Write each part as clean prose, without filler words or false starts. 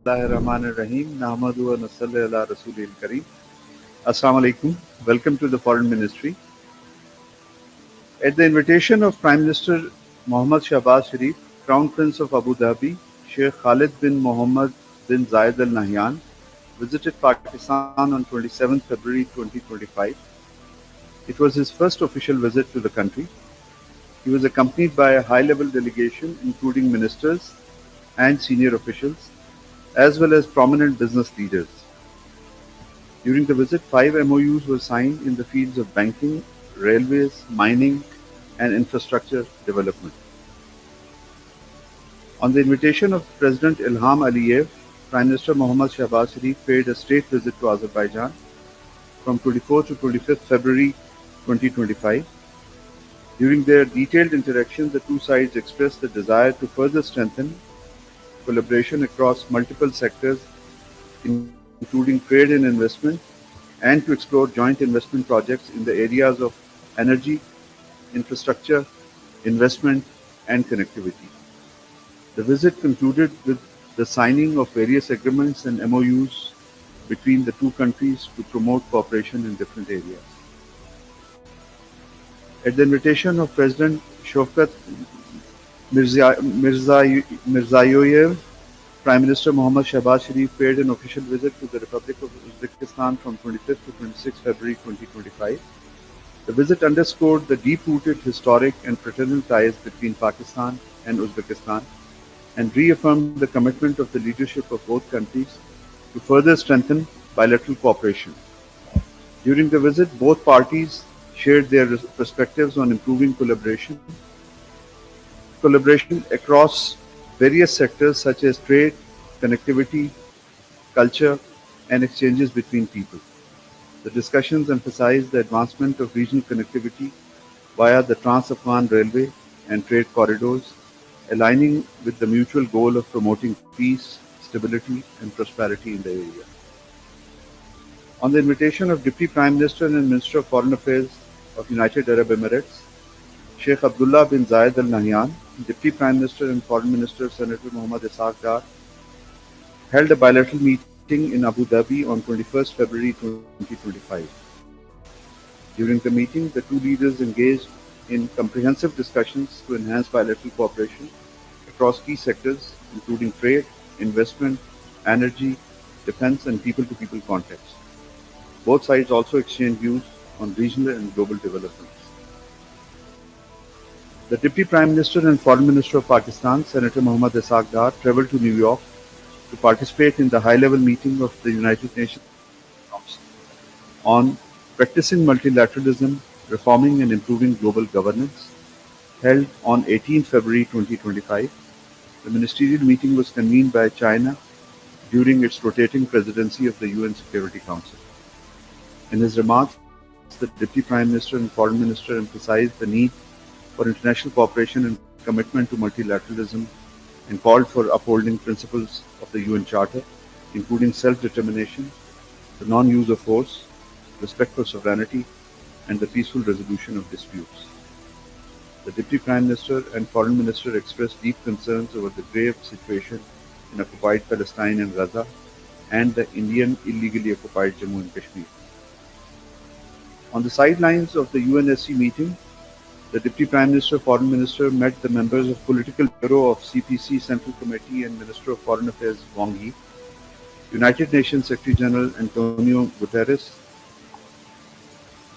Bismillahirrahmanirrahim. Nahmadu wa nasalli ala Rasulil Kareem. Assalamu alaikum. Welcome to the Foreign Ministry. At the invitation of Prime Minister Mohammad Shahbaz Sharif, Crown Prince of Abu Dhabi, Sheikh Khalid bin Mohammed bin Zayed Al Nahyan visited Pakistan on 27 February 2025. It was his first official visit to the country. He was accompanied by a high-level delegation including ministers and senior officials, as well as prominent business leaders. During the visit, 5 MOUs were signed in the fields of banking, railways, mining, and infrastructure development. On the invitation of President Ilham Aliyev, Prime Minister Mohammad Shahbaz Sharif paid a state visit to Azerbaijan from 24 to 25 February 2025. During their detailed interaction, the two sides expressed the desire to further strengthen collaboration across multiple sectors, including trade and investment, and to explore joint investment projects in the areas of energy, infrastructure, investment, and connectivity. The visit concluded with the signing of various agreements and MOUs between the two countries to promote cooperation in different areas. At the invitation of President Shafqat Mirziyoyev, Prime Minister Mohammad Shahbaz Sharif paid an official visit to the Republic of Uzbekistan from 25th to 26 February 2025. The visit underscored the deep-rooted historic and fraternal ties between Pakistan and Uzbekistan and reaffirmed the commitment of the leadership of both countries to further strengthen bilateral cooperation. During the visit, both parties shared their perspectives on improving collaboration across various sectors such as trade, connectivity, culture, and exchanges between people. The discussions emphasized the advancement of regional connectivity via the Trans-Afghan Railway and trade corridors, aligning with the mutual goal of promoting peace, stability, and prosperity in the area. On the invitation of Deputy Prime Minister and Minister of Foreign Affairs of United Arab Emirates, Sheikh Abdullah bin Zayed Al Nahyan, Deputy Prime Minister and Foreign Minister Senator Mohammad Ishaq Dar, held a bilateral meeting in Abu Dhabi on 21st February 2025. During the meeting, the two leaders engaged in comprehensive discussions to enhance bilateral cooperation across key sectors, including trade, investment, energy, defense, and people-to-people contacts. Both sides also exchanged views on regional and global developments. The Deputy Prime Minister and Foreign Minister of Pakistan, Senator Mohammad Ishaq Dar, travelled to New York to participate in the high-level meeting of the United Nations on practicing multilateralism, reforming and improving global governance, held on 18 February 2025. The ministerial meeting was convened by China during its rotating presidency of the UN Security Council. In his remarks, the Deputy Prime Minister and Foreign Minister emphasized the need for international cooperation and commitment to multilateralism and called for upholding principles of the UN Charter, including self-determination, the non-use of force, respect for sovereignty, and the peaceful resolution of disputes. The Deputy Prime Minister and Foreign Minister expressed deep concerns over the grave situation in occupied Palestine and Gaza and the Indian illegally occupied Jammu and Kashmir. On the sidelines of the UNSC meeting, the Deputy Prime Minister, Foreign Minister met the members of Political Bureau of CPC Central Committee and Minister of Foreign Affairs Wang Yi, United Nations Secretary General Antonio Guterres,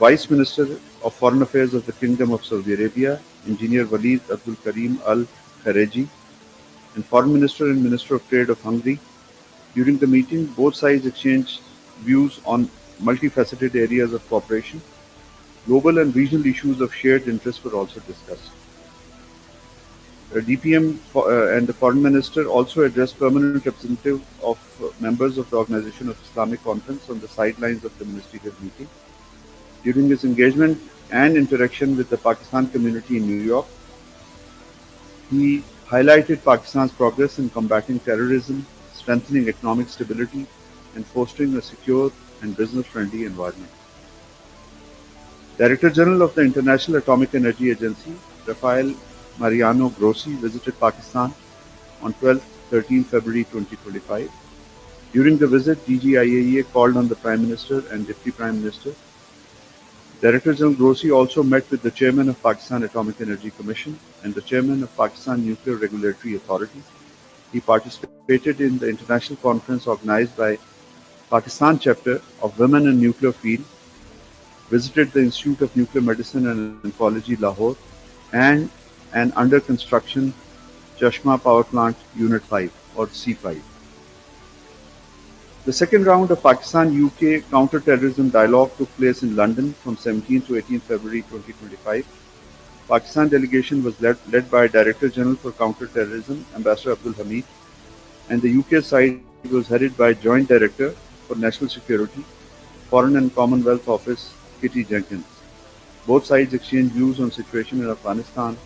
Vice Minister of Foreign Affairs of the Kingdom of Saudi Arabia, Engineer Walid Abdul Karim Al Khareji, and Foreign Minister and Minister of Trade of Hungary. During the meeting, both sides exchanged views on multifaceted areas of cooperation. Global and regional issues of shared interest were also discussed. The DPM and the Foreign Minister also addressed permanent representatives of members of the Organization of Islamic Conference on the sidelines of the ministerial meeting. During his engagement and interaction with the Pakistan community in New York, he highlighted Pakistan's progress in combating terrorism, strengthening economic stability, and fostering a secure and business-friendly environment. Director General of the International Atomic Energy Agency, Rafael Mariano Grossi, visited Pakistan on 12-13 February 2025. During the visit, DGIAEA called on the Prime Minister and Deputy Prime Minister. Director General Grossi also met with the Chairman of Pakistan Atomic Energy Commission and the Chairman of Pakistan Nuclear Regulatory Authority. He participated in the international conference organized by Pakistan chapter of Women in Nuclear Field, visited the Institute of Nuclear Medicine and Oncology, Lahore, and an under construction Chashma Power Plant Unit 5 or C5. The second round of Pakistan-UK counter-terrorism dialogue took place in London from 17 to 18 February 2025. Pakistan delegation was led by Director General for Counter-Terrorism, Ambassador Abdul Hamid, and the UK side was headed by Joint Director for National Security, Foreign and Commonwealth Office, Kitty Jenkins. Both sides exchanged views on situation in Afghanistan,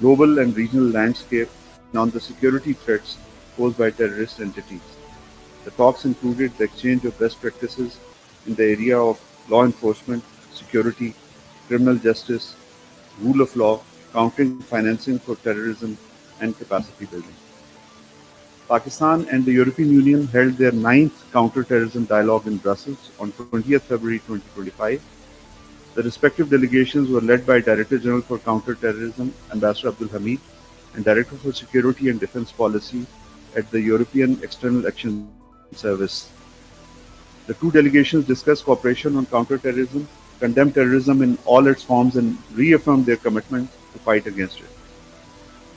global and regional landscape, and on the security threats posed by terrorist entities. The talks included the exchange of best practices in the area of law enforcement, security, criminal justice, rule of law, countering financing for terrorism, and capacity building. Pakistan and the European Union held their ninth counter-terrorism dialogue in Brussels on 20th February 2025. The respective delegations were led by Director General for Counter-Terrorism, Ambassador Abdul Hamid, and Director for Security and Defence Policy at the European External Action Service. The two delegations discussed cooperation on counter-terrorism, condemned terrorism in all its forms, and reaffirmed their commitment to fight against it.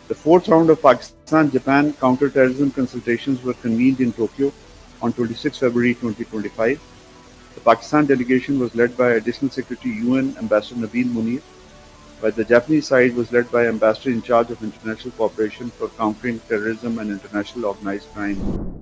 The fourth round of Pakistan-Japan counter-terrorism consultations were convened in Tokyo on 26 February 2025. The Pakistan delegation was led by Additional Secretary UN Ambassador Naveen Munir, while the Japanese side was led by Ambassador in charge of international cooperation for countering terrorism and international organized crime,